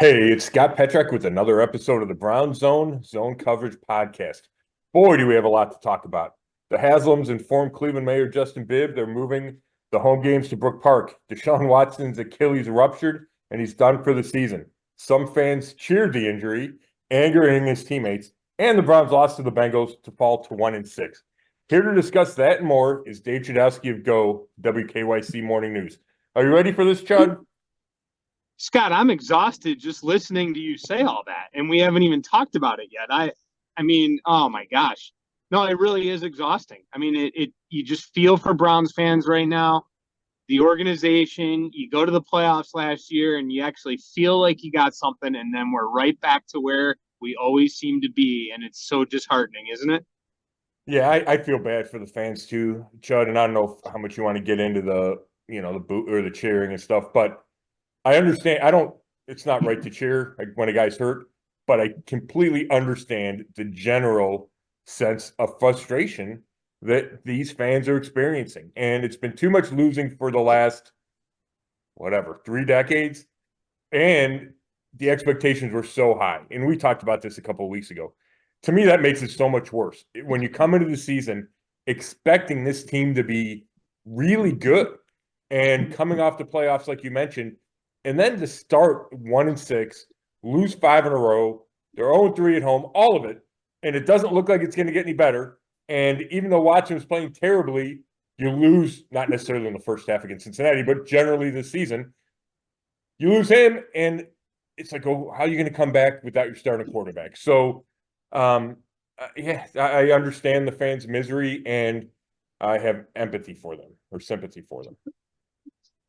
Hey, it's Scott Petrak with another episode of the Brown Zone Coverage Podcast. Boy, do we have a lot to talk about. The Haslams informed Cleveland Mayor Justin Bibb they're moving the home games to Brook Park. Deshaun Watson's Achilles ruptured, and he's done for the season. Some fans cheered the injury, angering his teammates, and the Browns lost to the Bengals to fall to 1-6. Here to discuss that and more is Dave Chudowsky of WKYC Morning News. Are you ready for this, Chud? Scott, I'm exhausted just listening to you say all that, and we haven't even talked about it yet. I mean, oh my gosh, no, it really is exhausting. I mean, you just feel for Browns fans right now. The organization, you go to the playoffs last year, and you actually feel like you got something, and then we're right back to where we always seem to be, and it's so disheartening, isn't it? Yeah, I feel bad for the fans too, Chud, and I don't know how much you want to get into the boot or the cheering and stuff, but I understand. It's not right to cheer like when a guy's hurt, but I completely understand the general sense of frustration that these fans are experiencing. And it's been too much losing for the last, 3 decades. And the expectations were so high. And we talked about this a couple of weeks ago. To me, that makes it so much worse. When you come into the season expecting this team to be really good and coming off the playoffs, like you mentioned, and then to start 1-6, lose 5 in a row, they're 0-3 at home, all of it, and it doesn't look like it's going to get any better. And even though Watson was playing terribly, you lose, not necessarily in the first half against Cincinnati, but generally this season, you lose him, and it's like, oh, how are you going to come back without your starting quarterback? So, I understand the fans' misery, and I have empathy for them or sympathy for them.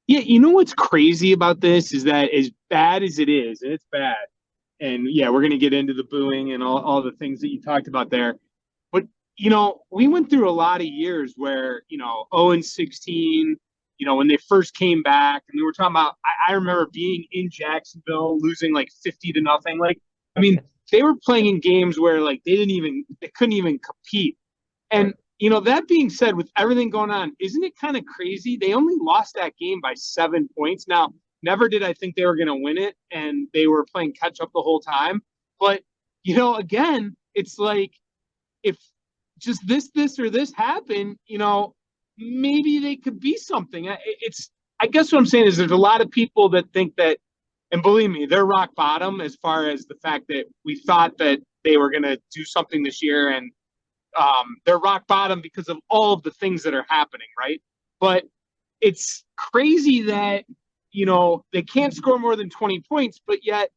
Yeah, you know what's crazy about this is that as bad as it is, and it's bad, and yeah, we're going to get into the booing and all the things that you talked about there. But, we went through a lot of years where, 0-16, when they first came back, and we were talking about, I remember being in Jacksonville, losing like 50-0. Like, I mean, they were playing in games where like they couldn't even compete. And that being said, with everything going on, isn't it kind of crazy? They only lost that game by 7 points. Now, never did I think they were going to win it, and they were playing catch up the whole time. But, again, it's like if just this, or this happened, maybe they could be something. I guess what I'm saying is there's a lot of people that think that, and believe me, they're rock bottom as far as the fact that we thought that they were going to do something this year, and they're rock bottom because of all of the things that are happening, right? But it's crazy that, they can't score more than 20 points, but yet,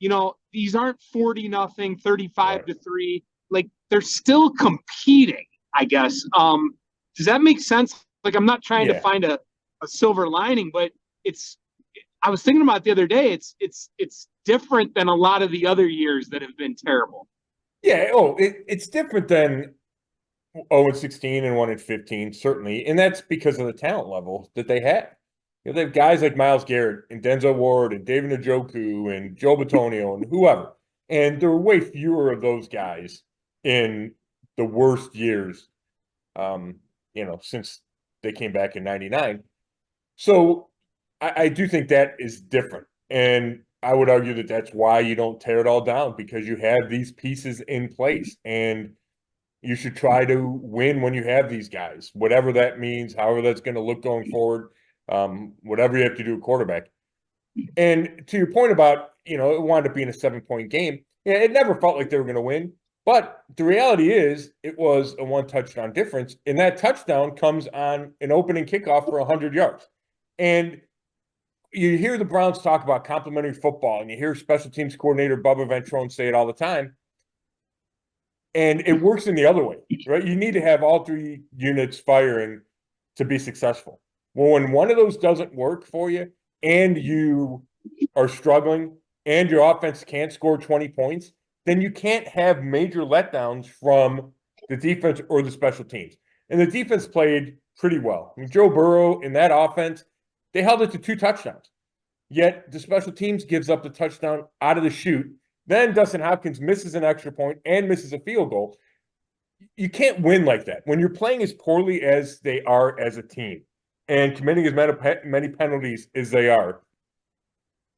these aren't 40-0, 35-3. Like, they're still competing, I guess. Does that make sense? Like, I'm not trying to find a silver lining, but I was thinking about it the other day. It's different than a lot of the other years that have been terrible. Yeah, it's different than 0-16 and 1-15, certainly. And that's because of the talent level that they have. They have guys like Myles Garrett and Denzel Ward and David Njoku and Joe Bitonio and whoever. And there were way fewer of those guys in the worst years, since they came back in 99. So I do think that is different. And I would argue that that's why you don't tear it all down, because you have these pieces in place. And you should try to win when you have these guys, whatever that means, however that's going to look going forward, whatever you have to do at quarterback. And to your point about, it wound up being a 7-point game. Yeah, it never felt like they were going to win. But the reality is it was a 1-touchdown difference. And that touchdown comes on an opening kickoff for 100 yards. And you hear the Browns talk about complimentary football, and you hear special teams coordinator Bubba Ventrone say it all the time. And it works in the other way, right? You need to have all 3 units firing to be successful. Well, when one of those doesn't work for you, and you are struggling, and your offense can't score 20 points, then you can't have major letdowns from the defense or the special teams. And the defense played pretty well. I mean, Joe Burrow in that offense, they held it to 2 touchdowns. Yet the special teams gives up the touchdown out of the chute. Then Dustin Hopkins misses an extra point and misses a field goal. You can't win like that. When you're playing as poorly as they are as a team and committing as many penalties as they are,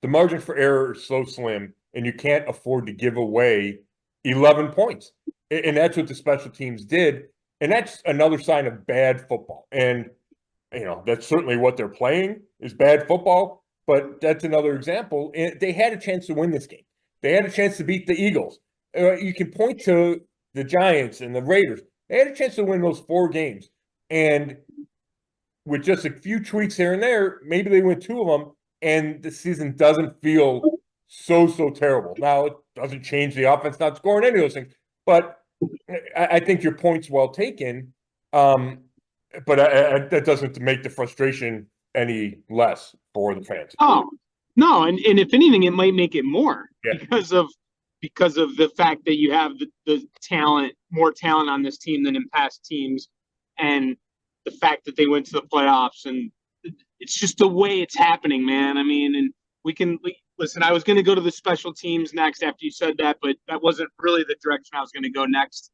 the margin for error is so slim, and you can't afford to give away 11 points. And that's what the special teams did. And that's another sign of bad football. And, that's certainly what they're playing is bad football. But that's another example. They had a chance to win this game. They had a chance to beat the Eagles. You can point to the Giants and the Raiders. They had a chance to win those 4 games. And with just a few tweaks here and there, maybe they win 2 of them, and the season doesn't feel so terrible. Now, it doesn't change the offense not scoring any of those things. But I think your point's well taken. But that doesn't make the frustration any less for the fans. Oh, no, and if anything, it might make it more because of the fact that you have the talent, more talent on this team than in past teams, and the fact that they went to the playoffs, and it's just the way it's happening, man. I mean, and listen. I was going to go to the special teams next after you said that, but that wasn't really the direction I was going to go next.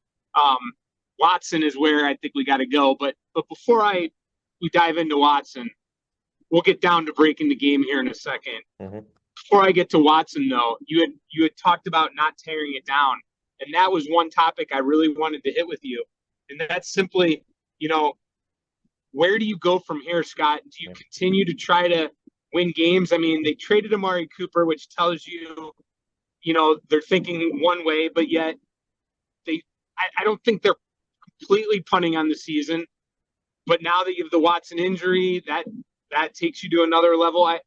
Watson is where I think we got to go, but before we dive into Watson, we'll get down to breaking the game here in a second. Mm-hmm. Before I get to Watson, though, you had talked about not tearing it down, and that was one topic I really wanted to hit with you, and that's simply, where do you go from here, Scott? Do you continue to try to win games? I mean, they traded Amari Cooper, which tells you, they're thinking one way, but yet I don't think they're completely punting on the season. But now that you have the Watson injury, that takes you to another level. I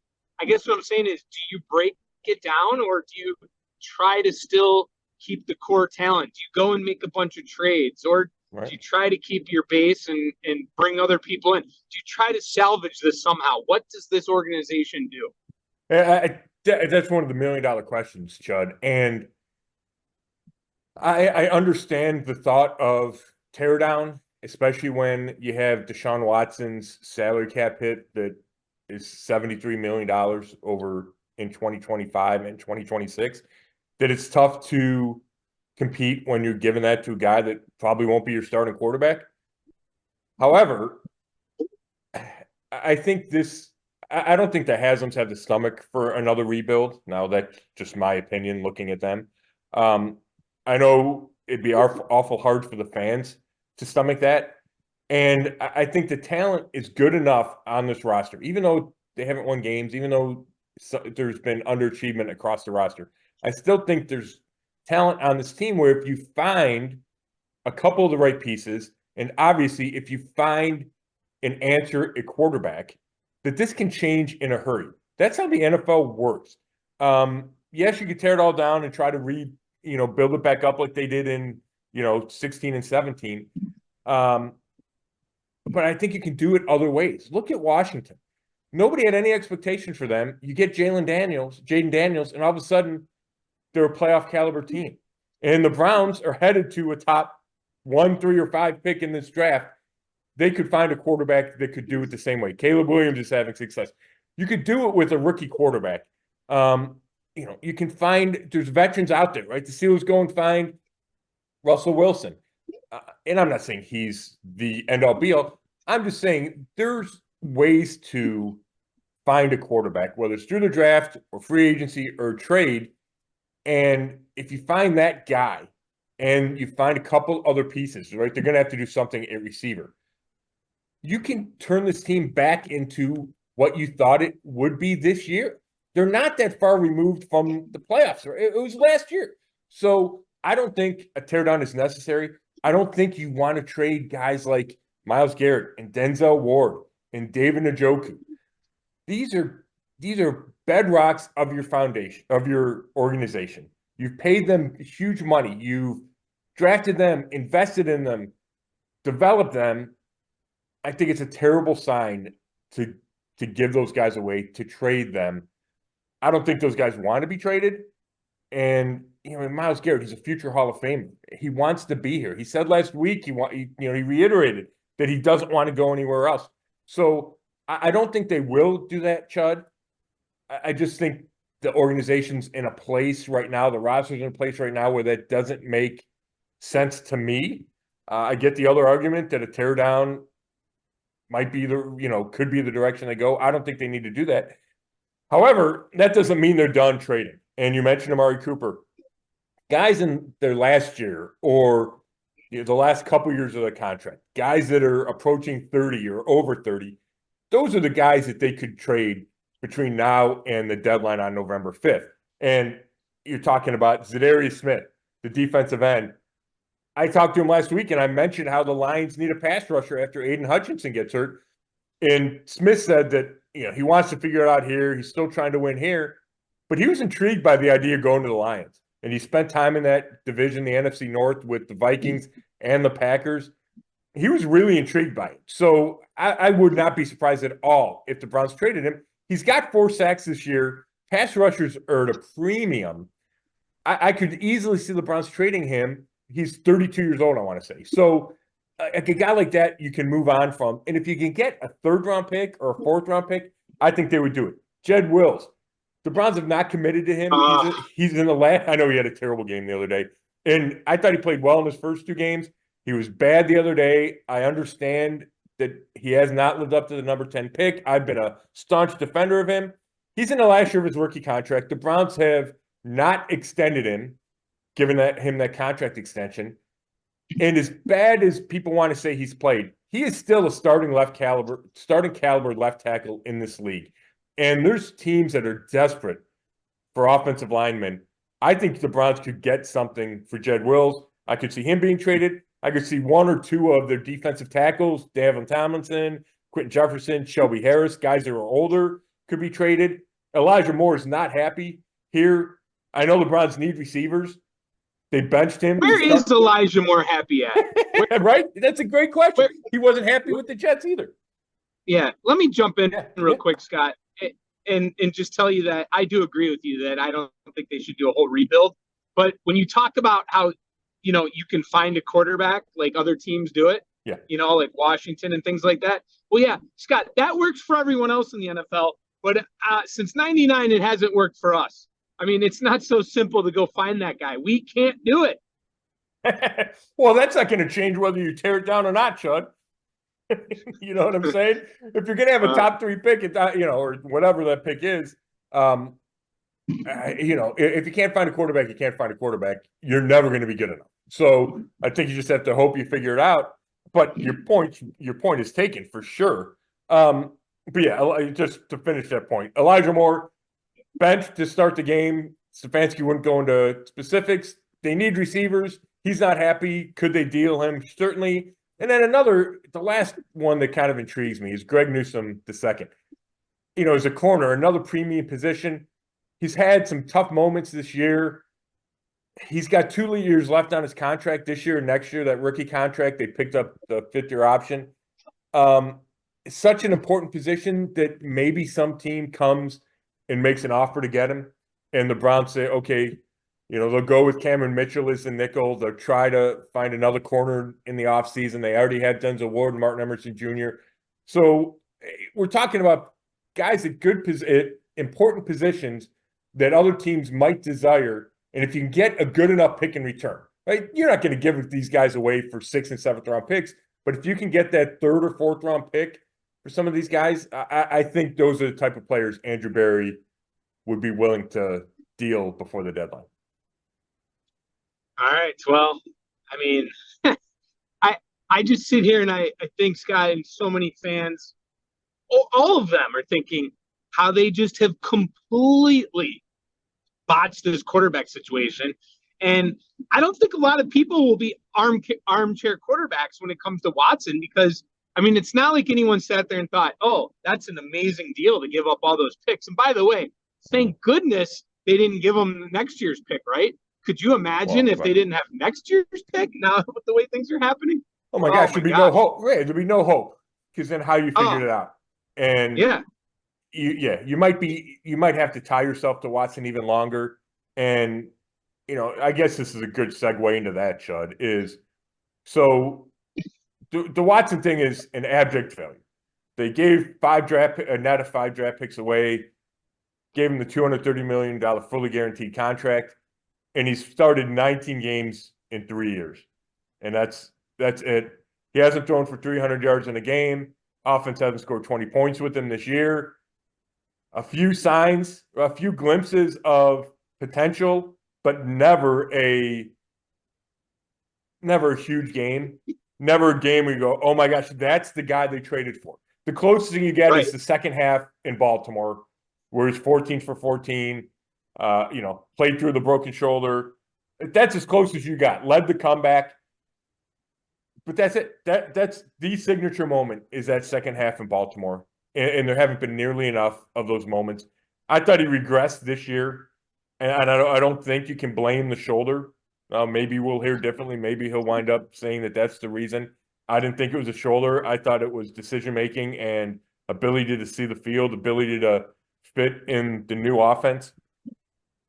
guess what I'm saying is, do you break it down, or do you try to still keep the core talent? Do you go and make a bunch of trades, or do you try to keep your base and bring other people in? Do you try to salvage this somehow? What does this organization do? That's one of the $1 million questions, Chud. And I understand the thought of tear down, especially when you have Deshaun Watson's salary cap hit that is $73 million over in 2025 and 2026, that it's tough to compete when you're giving that to a guy that probably won't be your starting quarterback. However, I think I don't think the Haslams have the stomach for another rebuild. Now, that's just my opinion looking at them. I know it'd be awful hard for the fans to stomach that. And I think the talent is good enough on this roster, even though they haven't won games, even though there's been underachievement across the roster. I still think there's talent on this team where if you find a couple of the right pieces, and obviously if you find an answer at quarterback, that this can change in a hurry. That's how the NFL works. Yes, you could tear it all down and try to build it back up like they did in 16 and 17. But I think you can do it other ways. Look at Washington. Nobody had any expectation for them. You get Jaden Daniels, and all of a sudden they're a playoff caliber team. And the Browns are headed to a top 1, 3, or 5 pick in this draft. They could find a quarterback that could do it the same way. Caleb Williams is having success. You could do it with a rookie quarterback. You can find, there's veterans out there, right? The Steelers go and find Russell Wilson. And I'm not saying he's the end-all be-all. I'm just saying there's ways to find a quarterback, whether it's through the draft or free agency or trade. And if you find that guy and you find a couple other pieces, right, they're going to have to do something at receiver. You can turn this team back into what you thought it would be this year. They're not that far removed from the playoffs. It was last year. So I don't think a teardown is necessary. I don't think you want to trade guys like Myles Garrett and Denzel Ward and David Njoku. These are bedrocks of your foundation, of your organization. You've paid them huge money. You've drafted them, invested in them, developed them. I think it's a terrible sign to give those guys away, to trade them. I don't think those guys want to be traded. And Myles Garrett, he's a future Hall of Famer. He wants to be here. He said last week he reiterated that he doesn't want to go anywhere else. So I don't think they will do that, Chud. I just think the organization's in a place right now, the roster's in a place right now where that doesn't make sense to me. I get the other argument that a teardown might be could be the direction they go. I don't think they need to do that. However, that doesn't mean they're done trading. And you mentioned Amari Cooper. Guys in their last year or the last couple years of their contract, guys that are approaching 30 or over 30, those are the guys that they could trade between now and the deadline on November 5th. And you're talking about Zadarius Smith, the defensive end. I talked to him last week, and I mentioned how the Lions need a pass rusher after Aiden Hutchinson gets hurt. And Smith said that he wants to figure it out here. He's still trying to win here. But he was intrigued by the idea of going to the Lions. And he spent time in that division, the NFC North, with the Vikings and the Packers. He was really intrigued by it. So I would not be surprised at all if the Browns traded him. He's got 4 sacks this year. Pass rushers are at a premium. I could easily see the Browns trading him. He's 32 years old, I want to say. So a guy like that you can move on from. And if you can get a 3rd-round pick or a 4th-round pick, I think they would do it. Jed Wills. The Browns have not committed to him. He's in the last. I know he had a terrible game the other day. And I thought he played well in his first 2 games. He was bad the other day. I understand that he has not lived up to the number 10 pick. I've been a staunch defender of him. He's in the last year of his rookie contract. The Browns have not extended him, given him that contract extension. And as bad as people want to say he's played, he is still a starting caliber left tackle in this league. And there's teams that are desperate for offensive linemen. I think the Browns could get something for Jed Wills. I could see him being traded. I could see 1 or 2 of their defensive tackles, Davin Tomlinson, Quentin Jefferson, Shelby Harris, guys that are older, could be traded. Elijah Moore is not happy here. I know the Browns need receivers. They benched him. Where is Elijah Moore happy at? Right? That's a great question. He wasn't happy with the Jets either. Yeah. Let me jump in real quick, Scott, and just tell you that I do agree with you that I don't think they should do a whole rebuild. But when you talk about how, you can find a quarterback like other teams do it, like Washington and things like that. Well, yeah, Scott, that works for everyone else in the NFL. But since 99, it hasn't worked for us. I mean, it's not so simple to go find that guy. We can't do it. Well, that's not going to change whether you tear it down or not, Chud. You know what I'm saying? If you're going to have a top 3 pick, or whatever that pick is, if you can't find a quarterback, you can't find a quarterback. You're never going to be good enough. So I think you just have to hope you figure it out. But your point is taken for sure. But yeah, just to finish that point, Elijah Moore, bench to start the game. Stefanski wouldn't go into specifics. They need receivers. He's not happy. Could they deal him? Certainly. And then the last one that kind of intrigues me is Greg Newsome II. As a corner, another premium position. He's had some tough moments this year. He's got 2 years left on his contract this year and next year, that rookie contract. They picked up the 5th-year option. It's such an important position that maybe some team comes and makes an offer to get him. And the Browns say, okay, they'll go with Cameron Mitchell as the nickel. They'll try to find another corner in the offseason. They already had Denzel Ward and Martin Emerson Jr. So we're talking about guys at important positions that other teams might desire. And if you can get a good enough pick in return, right? You're not going to give these guys away for 6th and 7th round picks. But if you can get that 3rd or 4th round pick for some of these guys, I think those are the type of players Andrew Berry would be willing to deal before the deadline. All right. Well, I mean, I just sit here and I think, Scott, and so many fans, all of them are thinking how they just have completely botched this quarterback situation. And I don't think a lot of people will be armchair quarterbacks when it comes to Watson because, I mean, it's not like anyone sat there and thought, oh, that's an amazing deal to give up all those picks. And by the way, thank goodness they didn't give him next year's pick, right? Could you imagine if they didn't have next year's pick now with the way things are happening? Oh, my gosh, there'd be no hope. Right, there'd be no hope because then how you figured it out. And you might have to tie yourself to Watson even longer. And, I guess this is a good segue into that, Chud, is so the Watson thing is an abject failure. They gave a net of 5 draft picks away, gave him the $230 million fully guaranteed contract, and he's started 19 games in 3 years. And that's it. He hasn't thrown for 300 yards in a game. Offense hasn't scored 20 points with him this year. a few signs, a few glimpses of potential, but never a huge game. Never a game where you go, oh my gosh, that's the guy they traded for. The closest thing you get is the second half in Baltimore, where he's 14 for 14, played through the broken shoulder. That's as close as you got. Led the comeback. But that's it. That's the signature moment is that second half in Baltimore. And there haven't been nearly enough of those moments. I thought he regressed this year. And I don't think you can blame the shoulder. Maybe we'll hear differently. Maybe he'll wind up saying that that's the reason. I didn't think it was a shoulder. I thought it was decision-making and ability to see the field, ability to fit in the new offense.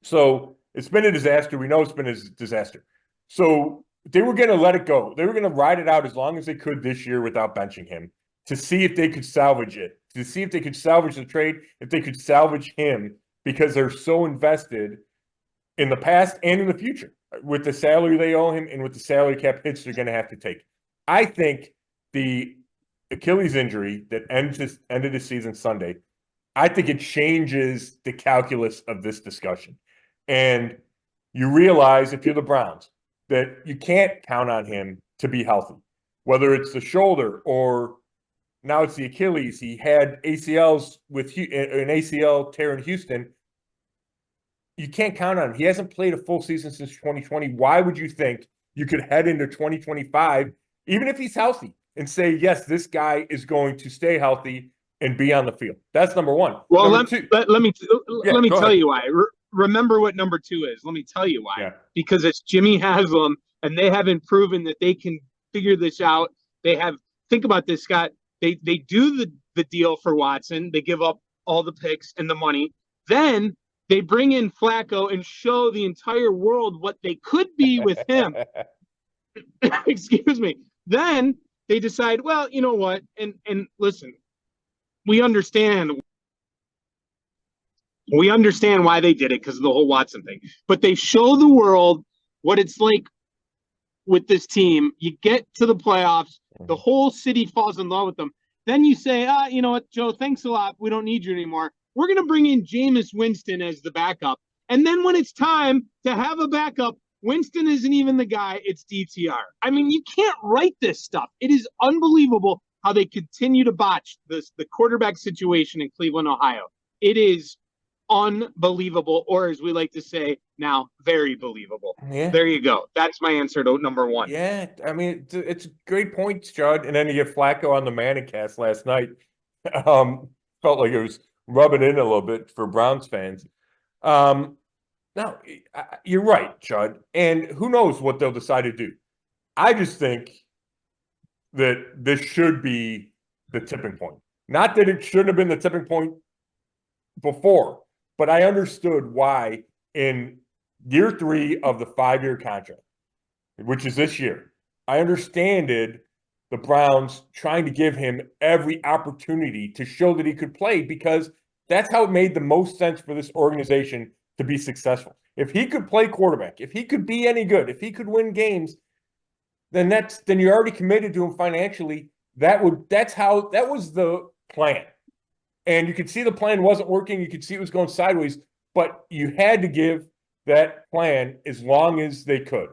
So it's been a disaster. We know it's been a disaster. So they were going to let it go. They were going to ride it out as long as they could this year without benching him to see if they could salvage it, to see if they could salvage the trade, if they could salvage him, because they're so invested in the past and in the future with the salary they owe him and with the salary cap hits they're going to have to take. I think the Achilles injury that ended the season Sunday, I think it changes the calculus of this discussion. And you realize, if you're the Browns, that you can't count on him to be healthy, whether it's the shoulder or now it's the Achilles. He had ACLs with an ACL tear in Houston. You can't count on him. He hasn't played a full season since 2020. Why would you think you could head into 2025, even if he's healthy, and say, yes, this guy is going to stay healthy and be on the field? That's number one. Well, let me tell you why. Remember what number two is. Let me tell you why. Yeah. Because it's Jimmy Haslam, and they haven't proven that they can figure this out. Think about this, Scott. They do the deal for Watson. They give up all the picks and the money. Then they bring in Flacco and show the entire world what they could be with him. Excuse me. Then they decide, well, you know what? And listen, we understand why they did it, because of the whole Watson thing. But they show the world what it's like with this team. You get to the playoffs, the whole city falls in love with them. Then you say, you know what, Joe, thanks a lot. We don't need you anymore. We're going to bring in Jameis Winston as the backup. And then when it's time to have a backup, Winston isn't even the guy. It's DTR. I mean, you can't write this stuff. It is unbelievable how they continue to botch the quarterback situation in Cleveland, Ohio. It is unbelievable, or as we like to say now, very believable. Yeah. There you go. That's my answer to number one. Yeah, I mean, it's great points, Judd. And then you get Flacco on the Manicast last night. Felt like it was rubbing in a little bit for Browns fans. Now, you're right, Judd. And who knows what they'll decide to do. I just think that this should be the tipping point. Not that it shouldn't have been the tipping point before, but I understood why in year 3 of the 5-year contract, which is this year, I understood the Browns trying to give him every opportunity to show that he could play, because that's how it made the most sense for this organization to be successful. If he could play quarterback, if he could be any good, if he could win games, then you're already committed to him financially. That was the plan. And you could see the plan wasn't working. You could see it was going sideways, but you had to give that plan as long as they could.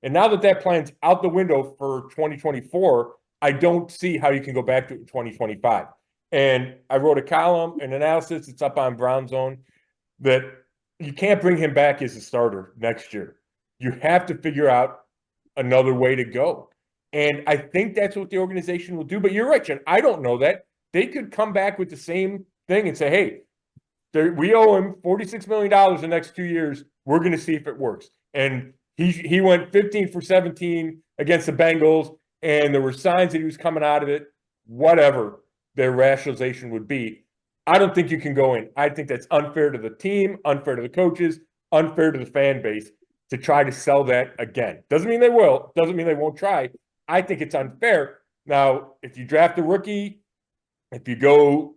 And now that plan's out the window for 2024, I don't see how you can go back to 2025. And I wrote a column, an analysis, it's up on Brown Zone, that you can't bring him back as a starter next year. You have to figure out another way to go. And I think that's what the organization will do. But you're right, Jen. I don't know that. They could come back with the same thing and say, hey, we owe him $46 million the next 2 years. We're going to see if it works. And he went 15 for 17 against the Bengals, and there were signs that he was coming out of it. Whatever their rationalization would be, I don't think you can go in. I think that's unfair to the team, unfair to the coaches, unfair to the fan base to try to sell that again. Doesn't mean they will. Doesn't mean they won't try. I think it's unfair. Now, if you draft a rookie, if you go,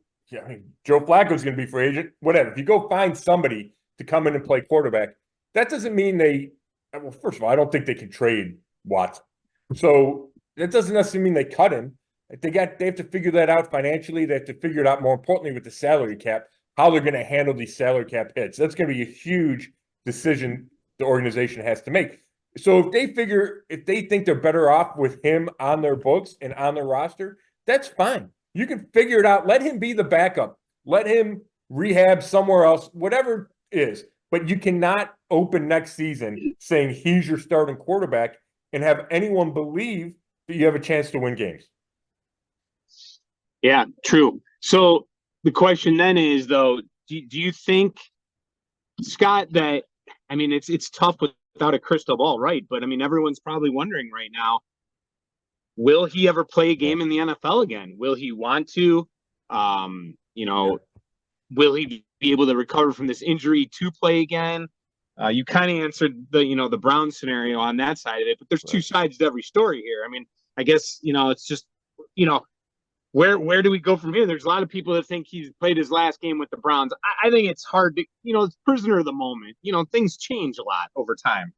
Joe Flacco's going to be free agent, whatever. If you go find somebody to come in and play quarterback, that doesn't mean well, first of all, I don't think they can trade Watson. So that doesn't necessarily mean they cut him. They have to figure that out financially. They have to figure it out, more importantly, with the salary cap. how they're going to handle these salary cap hits. That's going to be a huge decision the organization has to make. So if they think they're better off with him on their books and on their roster, that's fine. You can figure it out. Let him be the backup. Let him rehab somewhere else, whatever it is. But you cannot open next season saying he's your starting quarterback and have anyone believe that you have a chance to win games. Yeah, true. So the question then is, though, do you think, Scott, that, I mean, it's tough without a crystal ball, right? But I mean, everyone's probably wondering right now, will he ever play a game in the NFL again? Will he want to? Will he be able to recover from this injury to play again? You kind of answered the Brown scenario on that side of it, but there's two sides to every story here. I mean, I guess, it's just, where do we go from here? There's a lot of people that think he's played his last game with the Browns. I think it's hard to, it's prisoner of the moment. Things change a lot over time.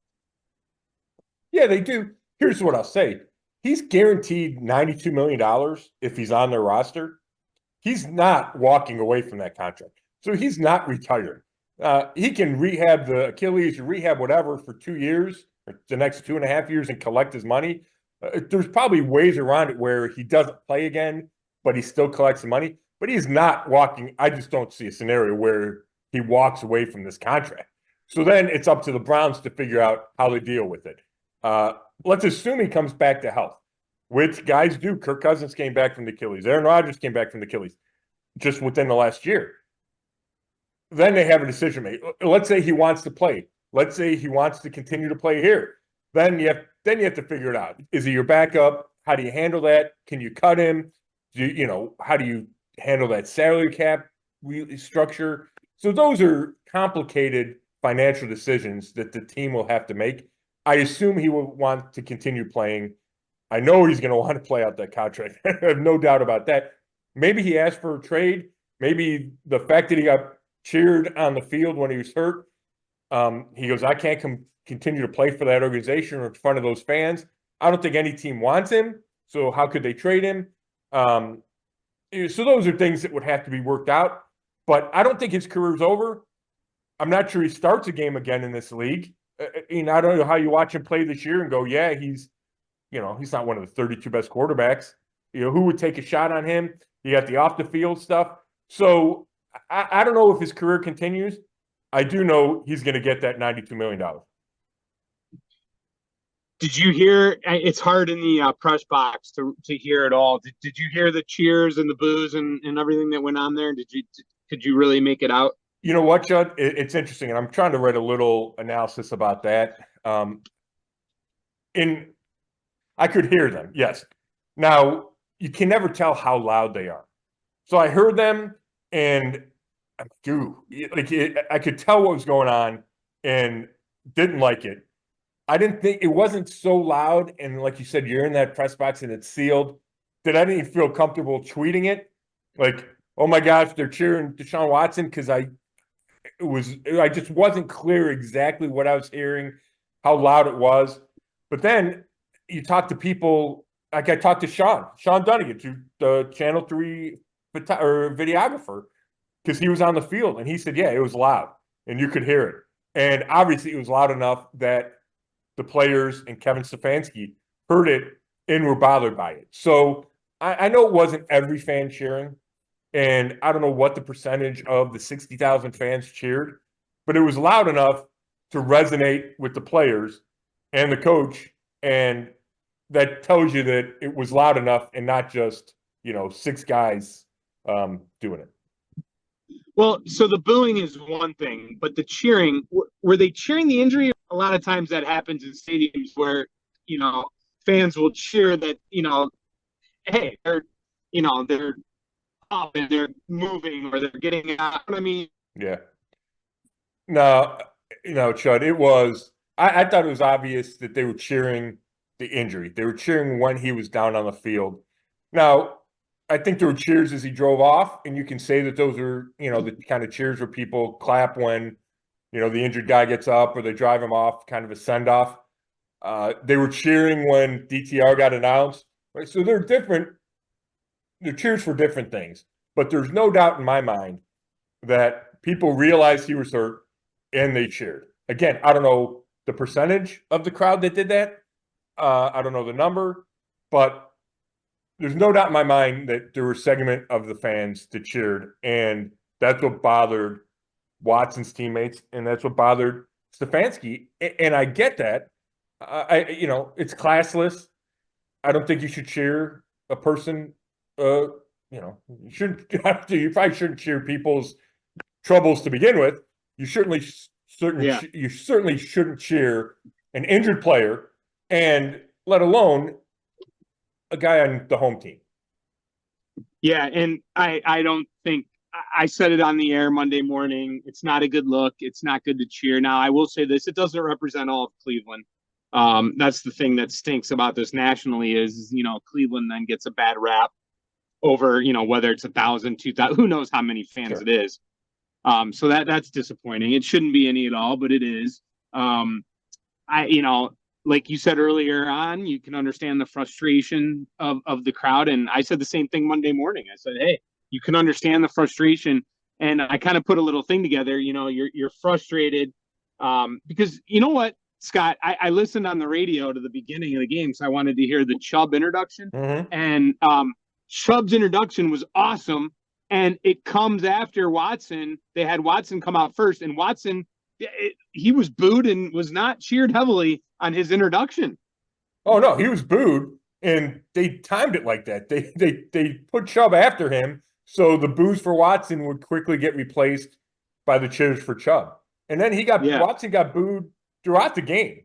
Yeah, they do. Here's what I'll say. He's guaranteed $92 million if he's on their roster. He's not walking away from that contract. So he's not retired. He can rehab the Achilles, rehab whatever for 2 years, or the next 2.5 years, and collect his money. There's probably ways around it where he doesn't play again, but he still collects the money. But he's not walking. I just don't see a scenario where he walks away from this contract. So then it's up to the Browns to figure out how they deal with it. Let's assume he comes back to health, which guys do. Kirk Cousins came back from the Achilles. Aaron Rodgers came back from the Achilles just within the last year. Then they have a decision made. Let's say he wants to play. Let's say he wants to continue to play here. Then you have to figure it out. Is he your backup? How do you handle that? Can you cut him? How do you handle that salary cap structure? So those are complicated financial decisions that the team will have to make. I assume he will want to continue playing. I know he's going to want to play out that contract. I have no doubt about that. Maybe he asked for a trade. Maybe the fact that he got cheered on the field when he was hurt, he goes, I can't continue to play for that organization or in front of those fans. I don't think any team wants him, so how could they trade him? So those are things that would have to be worked out. But I don't think his career's over. I'm not sure he starts a game again in this league. I don't know how you watch him play this year and go, yeah, he's not one of the 32 best quarterbacks. Who would take a shot on him? You got the off the field stuff. So I don't know if his career continues. I do know he's going to get that $92 million. Did you hear? It's hard in the press box to hear it all. Did you hear the cheers and the boos and everything that went on there? Could you really make it out? You know what, Chud? It's interesting, and I'm trying to write a little analysis about that. I could hear them, yes. Now, you can never tell how loud they are. So I heard them, and I could tell what was going on and didn't like it. I didn't think it wasn't so loud, and like you said, you're in that press box and it's sealed, that I didn't feel comfortable tweeting it. Like, oh my gosh, they're cheering Deshaun Watson, because I just wasn't clear exactly what I was hearing, how loud it was. But then you talk to people, like I talked to Sean Dunnigan, the Channel 3 videographer, because he was on the field, and he said, yeah, it was loud, and you could hear it. And obviously it was loud enough that the players and Kevin Stefanski heard it and were bothered by it. So I know it wasn't every fan cheering, and I don't know what the percentage of the 60,000 fans cheered, but it was loud enough to resonate with the players and the coach, and that tells you that it was loud enough and not just, 6 guys doing it. Well, so the booing is one thing, but the cheering, were they cheering the injury? A lot of times that happens in stadiums where, fans will cheer that, hey, they're up and they're moving or they're getting out. I mean, yeah. No, Chud, it was, I thought it was obvious that they were cheering the injury. They were cheering when he was down on the field. Now, I think there were cheers as he drove off, and you can say that those are, the kind of cheers where people clap when, the injured guy gets up or they drive him off, kind of a send-off. They were cheering when DTR got announced. Right? So they're cheers for different things. But there's no doubt in my mind that people realized he was hurt and they cheered. Again, I don't know the percentage of the crowd that did that. I don't know the number, but there's no doubt in my mind that there were a segment of the fans that cheered, and that's what bothered Watson's teammates, and that's what bothered Stefanski. And I get that. It's classless. I don't think you should cheer a person. You shouldn't. You probably shouldn't cheer people's troubles to begin with. You certainly shouldn't cheer an injured player, and let alone a guy on the home team. Yeah, and I don't think I said it on the air Monday morning. It's not a good look. It's not good to cheer. Now, I will say this: it doesn't represent all of Cleveland. That's the thing that stinks about this nationally is Cleveland then gets a bad rap over whether it's 1,000, 2,000, who knows how many fans it is. So that's disappointing. It shouldn't be any at all, but it is. Like you said earlier on, you can understand the frustration of the crowd. And I said the same thing Monday morning. I said, hey, you can understand the frustration. And I kind of put a little thing together. You're frustrated because you know what, Scott, I listened on the radio to the beginning of the game. So I wanted to hear the Chubb introduction. Mm-hmm. And Chubb's introduction was awesome. And it comes after Watson. They had Watson come out first. And Watson, he was booed and was not cheered heavily on his introduction. Oh no, he was booed, and they timed it like that. They put Chubb after him, so the boos for Watson would quickly get replaced by the cheers for Chubb. And then Watson got booed throughout the game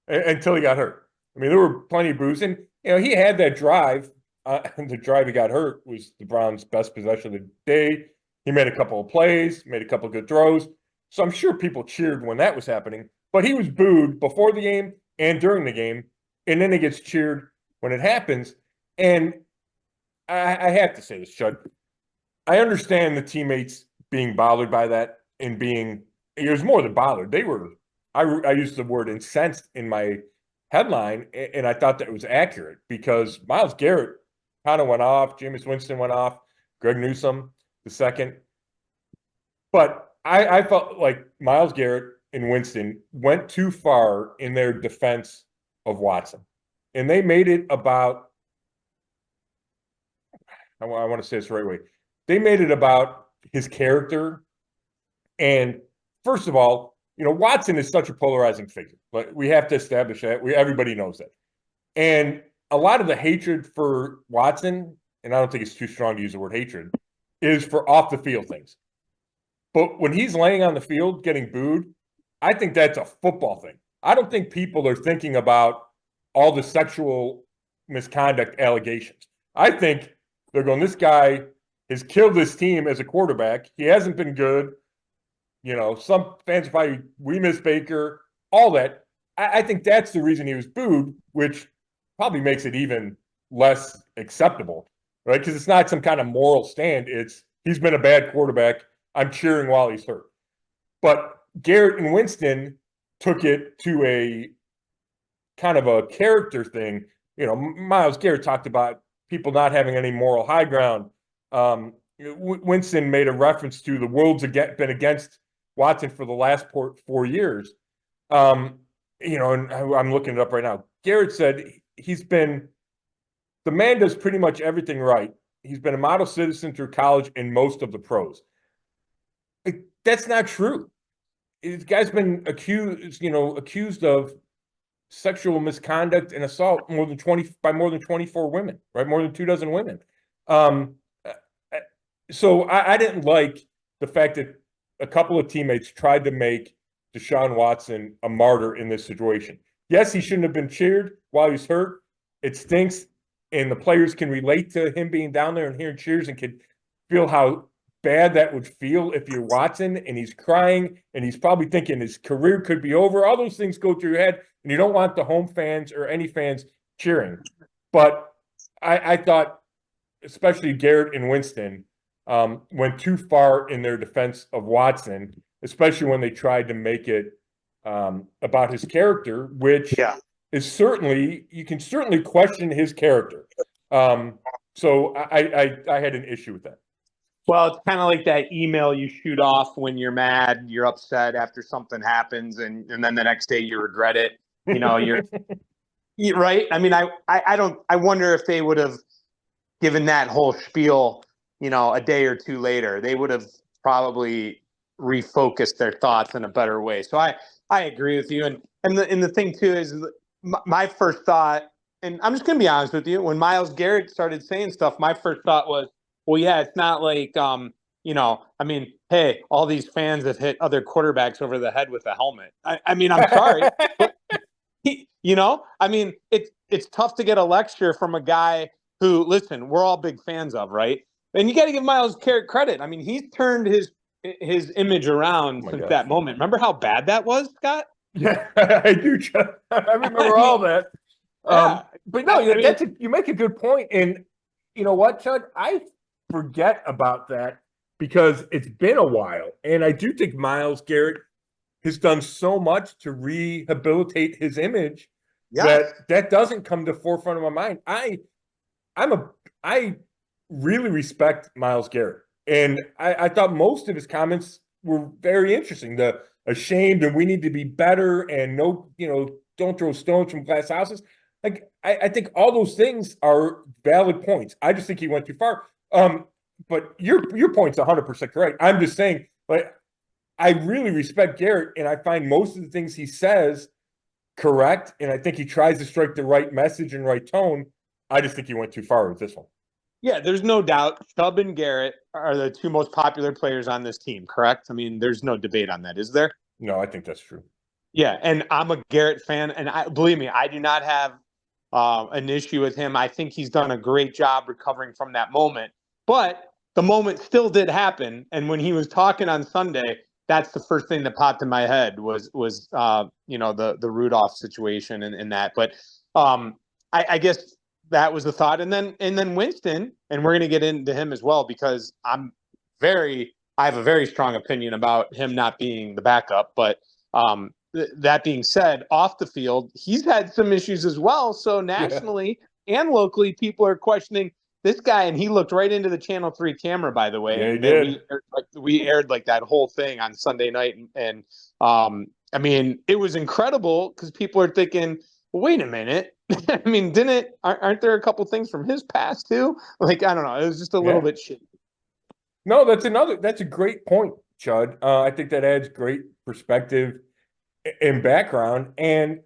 until he got hurt. I mean, there were plenty of boos, and he had that drive. The drive he got hurt was the Browns' best possession of the day. He made a couple of plays, made a couple of good throws. So I'm sure people cheered when that was happening, but he was booed before the game and during the game, and then he gets cheered when it happens. And I have to say this, Chud. I understand the teammates being bothered by that and it was more than bothered. They were, I used the word incensed in my headline, and I thought that was accurate because Myles Garrett kind of went off, Jameis Winston went off, Greg Newsome the second. But I felt like Myles Garrett and Winston went too far in their defense of Watson. And they made it about, I want to say this the right way. They made it about his character. And first of all, Watson is such a polarizing figure. But we have to establish that. Everybody knows that. And a lot of the hatred for Watson, and I don't think it's too strong to use the word hatred, is for off the field things. But when he's laying on the field getting booed, I think that's a football thing. I don't think people are thinking about all the sexual misconduct allegations. I think they're going, this guy has killed this team as a quarterback. He hasn't been good. Some fans probably, we miss Baker, all that. I think that's the reason he was booed, which probably makes it even less acceptable, right? Because it's not some kind of moral stand. It's he's been a bad quarterback. I'm cheering while he's hurt. But Garrett and Winston took it to a kind of a character thing. Myles Garrett talked about people not having any moral high ground. Winston made a reference to the world's been against Watson for the last 4 years. And I'm looking it up right now. Garrett said the man does pretty much everything right. He's been a model citizen through college and most of the pros. That's not true. This guy's been accused of sexual misconduct and assault by more than 24 women, right? More than 24 women. So I didn't like the fact that a couple of teammates tried to make Deshaun Watson a martyr in this situation. Yes, he shouldn't have been cheered while he's hurt. It stinks, and the players can relate to him being down there and hearing cheers and can feel how bad that would feel if you're Watson and he's crying and he's probably thinking his career could be over. All those things go through your head, and you don't want the home fans or any fans cheering. But I thought, especially Garrett and Winston, went too far in their defense of Watson, especially when they tried to make it about his character, which is you can certainly question his character. So I had an issue with that. Well, it's kind of like that email you shoot off when you're mad, you're upset after something happens, and then the next day you regret it. You know, right. I mean, I wonder if they would have given that whole spiel, you know, a day or two later, they would have probably refocused their thoughts in a better way. So I agree with you. And the thing too is my first thought, and I'm just going to be honest with you, when Myles Garrett started saying stuff, my first thought was, well, yeah, it's not like, you know, I mean, hey, all these fans have hit other quarterbacks over the head with a helmet. I mean, I'm sorry, but you know, I mean, it's tough to get a lecture from a guy who, listen, we're all big fans of, right? And you got to give Myles Garrett credit. I mean, he's turned his image around since that moment. Remember how bad that was, Scott? Yeah, I do. I remember all that. Yeah. But no, you make a good point. And you know what, Chud? I forget about that because it's been a while. And I do think Myles Garrett has done so much to rehabilitate his image that doesn't come to the forefront of my mind. I really respect Myles Garrett. And I thought most of his comments were very interesting. The ashamed and we need to be better and no, you know, don't throw stones from glass houses. Like I think all those things are valid points. I just think he went too far. But your point's 100% correct. I'm just saying, like, I really respect Garrett, and I find most of the things he says correct, and I think he tries to strike the right message and right tone. I just think he went too far with this one. Yeah, there's no doubt. Chubb and Garrett are the two most popular players on this team, correct? I mean, there's no debate on that, is there? No, I think that's true. Yeah, and I'm a Garrett fan, and believe me, I do not have an issue with him. I think he's done a great job recovering from that moment. But the moment still did happen, and when he was talking on Sunday, that's the first thing that popped in my head was you know, the Rudolph situation and that. But I guess that was the thought, and then Winston, and we're going to get into him as well because I have a very strong opinion about him not being the backup. But that being said, off the field, he's had some issues as well. So nationally and locally, people are questioning this guy, and he looked right into the Channel 3 camera, by the way. Yeah, he did. We aired like that whole thing on Sunday night. And I mean, it was incredible because people are thinking, well, wait a minute. I mean, aren't there a couple things from his past too? Like, I don't know. It was just a little bit shitty. No, that's a great point, Chud. I think that adds great perspective and background. And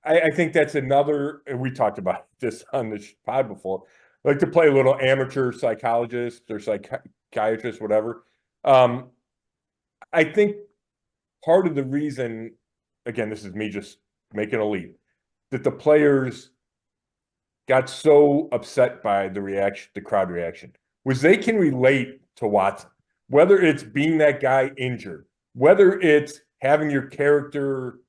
I think that's another, and we talked about this on the pod before, like to play a little amateur psychologist or psychiatrist, whatever. I think part of the reason, again, this is me just making a leap, that the players got so upset by the crowd reaction, was they can relate to Watson, whether it's being that guy injured, whether it's having your character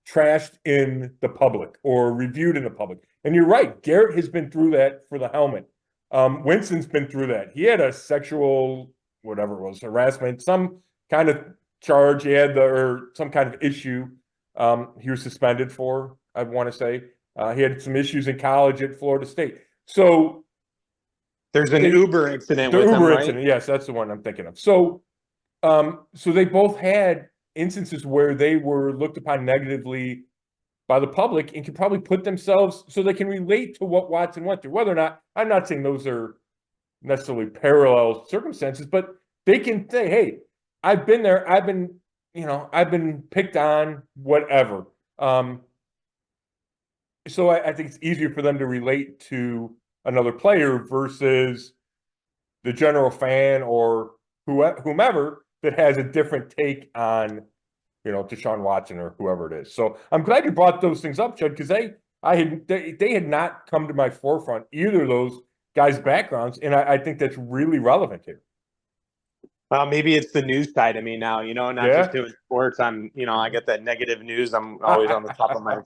trashed in the public or reviewed in the public. And you're right, Garrett has been through that for the helmet. Winston's been through that. He had a sexual, whatever it was, harassment, some kind of charge he had, or some kind of issue he was suspended for, I want to say. He had some issues in college at Florida State. So there's an Uber incident with him, right? Yes, that's the one I'm thinking of. So they both had instances where they were looked upon negatively by the public and can probably put themselves so they can relate to what Watson went through. Whether or not, I'm not saying those are necessarily parallel circumstances, but they can say, hey, I've been there. I've been picked on, whatever. So I think it's easier for them to relate to another player versus the general fan or whomever that has a different take on, Deshaun Watson or whoever it is. So I'm glad you brought those things up, Chud, because they had not come to my forefront, either of those guys' backgrounds, and I think that's really relevant here. Well, maybe it's the news side of me now, not just doing sports. I get that negative news. I'm always on the top of my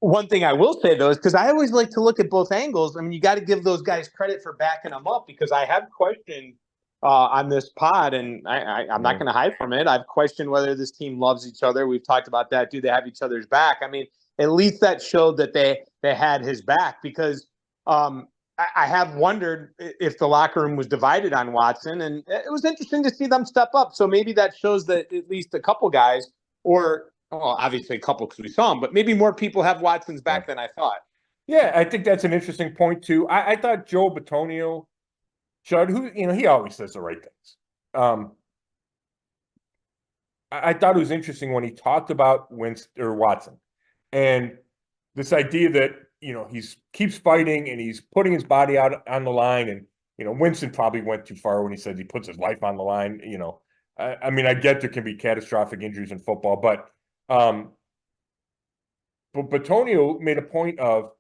one thing I will say, though, is because I always like to look at both angles. I mean, you got to give those guys credit for backing them up, because I have questioned on this pod, and I'm not going to hide from it. I've questioned whether this team loves each other. We've talked about that. Do they have each other's back? I mean, at least that showed that they had his back, because I have wondered if the locker room was divided on Watson, and it was interesting to see them step up. So maybe that shows that at least a couple guys, or well, obviously a couple because we saw him, but maybe more people have Watson's back than I thought. Yeah, I think that's an interesting point too. I thought Joe Bitonio, Chud, who he always says the right things. I thought it was interesting when he talked about Watson, and this idea that he's keeps fighting and he's putting his body out on the line, and Winston probably went too far when he said he puts his life on the line. I mean, I get there can be catastrophic injuries in football, but Bitonio made a point of,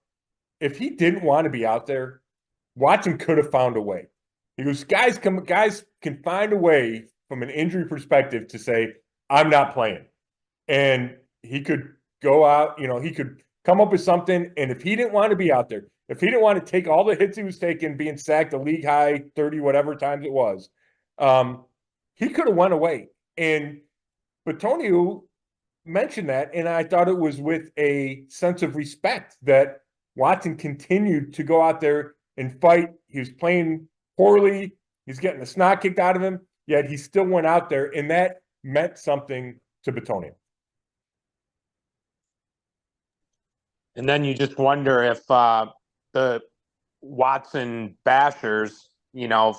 if he didn't want to be out there, Watson could have found a way. He goes, guys can find a way from an injury perspective to say, I'm not playing. And he could go out, he could come up with something. And if he didn't want to be out there, if he didn't want to take all the hits he was taking, being sacked a league high 30 whatever times it was, he could have went away. And Bitonio mentioned that, and I thought it was with a sense of respect that Watson continued to go out there and fight. He was playing poorly. He's getting the snot kicked out of him, yet he still went out there, and that meant something to Bitonio. And then you just wonder if the Watson bashers,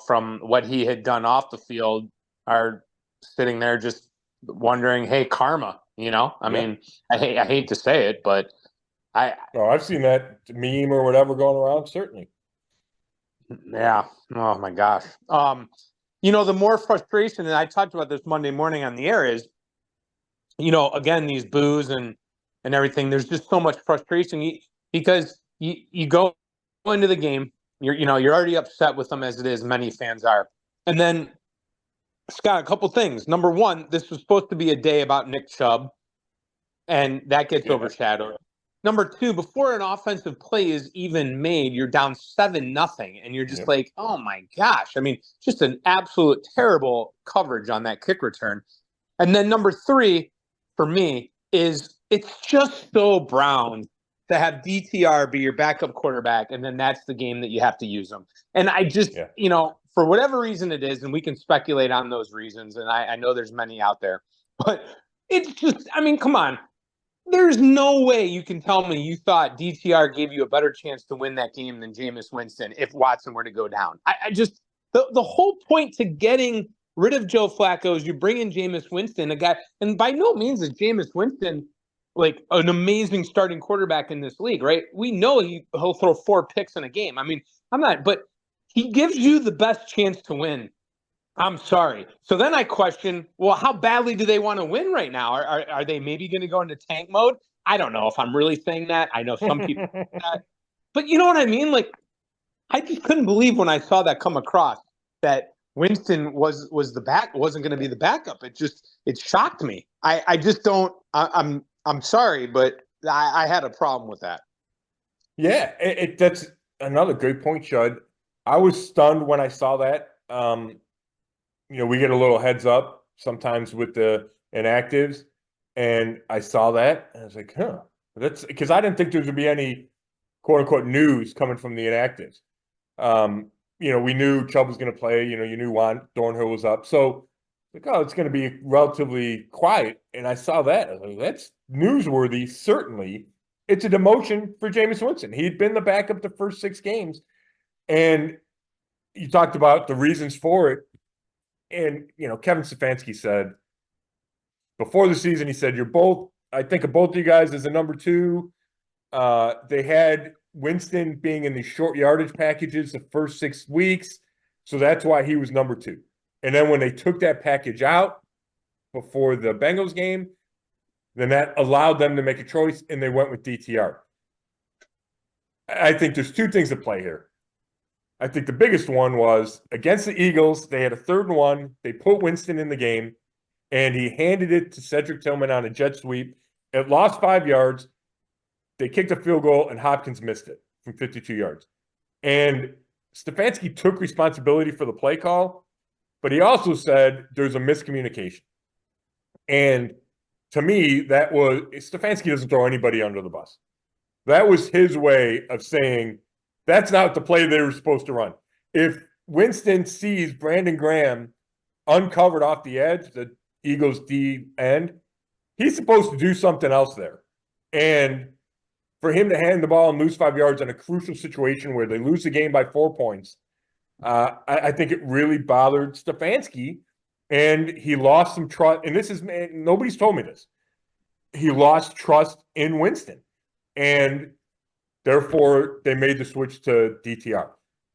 from what he had done off the field, are sitting there just wondering, hey, karma, I mean, I hate to say it, but I've seen that meme or whatever going around, certainly. Yeah. Oh my gosh. The more frustration, and I talked about this Monday morning on the air, is, again, these boos and everything, there's just so much frustration because you go into the game, you're already upset with them as it is, many fans are. And then, Scott, a couple things. Number one, this was supposed to be a day about Nick Chubb, and that gets overshadowed. Number two, before an offensive play is even made, you're down 7-0, and you're just like, oh my gosh. I mean, just an absolute terrible coverage on that kick return. And then number three, for me, is it's just so Brown to have DTR be your backup quarterback, and then that's the game that you have to use them. And I just, for whatever reason it is, and we can speculate on those reasons, and I know there's many out there, but it's just, I mean, come on. There's no way you can tell me you thought DTR gave you a better chance to win that game than Jameis Winston if Watson were to go down. I just, the whole point to getting rid of Joe Flacco is you bring in Jameis Winston, a guy, and by no means is Jameis Winston like an amazing starting quarterback in this league, right? We know he'll throw 4 picks in a game. I mean, but he gives you the best chance to win. I'm sorry. So then I question, well, how badly do they want to win right now? Are they maybe going to go into tank mode? I don't know if I'm really saying that. I know some people think that. But you know what I mean? Like, I just couldn't believe when I saw that come across that Winston wasn't going to be the backup. It shocked me. I just don't. I'm sorry, but I had a problem with that. Yeah, that's another great point, Chud. I was stunned when I saw that. We get a little heads up sometimes with the inactives, and I saw that, and I was like, huh. That's because I didn't think there would be any quote unquote news coming from the inactives. We knew Chubb was going to play, you knew Juan Thornhill was up. So like, oh, it's going to be relatively quiet. And I saw that. I was like, that's newsworthy, certainly. It's a demotion for Jameis Winston. He'd been the backup the first 6 games. And you talked about the reasons for it. And, Kevin Stefanski said before the season, he said, I think of both of you guys as a number 2. They had Winston being in the short yardage packages the first 6 weeks. So that's why he was number 2. And then when they took that package out before the Bengals game, then that allowed them to make a choice, and they went with DTR. I think there's 2 things at play here. I think the biggest one was against the Eagles, they had a 3rd and 1. They put Winston in the game, and he handed it to Cedric Tillman on a jet sweep. It lost 5 yards. They kicked a field goal, and Hopkins missed it from 52 yards. And Stefanski took responsibility for the play call, but he also said there's a miscommunication. And to me, that was Stefanski doesn't throw anybody under the bus. That was his way of saying that's not the play they were supposed to run. If Winston sees Brandon Graham uncovered off the edge, the Eagles D end, he's supposed to do something else there. And for him to hand the ball and lose 5 yards in a crucial situation where they lose the game by 4 points, I think it really bothered Stefanski, and he lost some trust. And this is, man, nobody's told me this. He lost trust in Winston, and therefore they made the switch to DTR.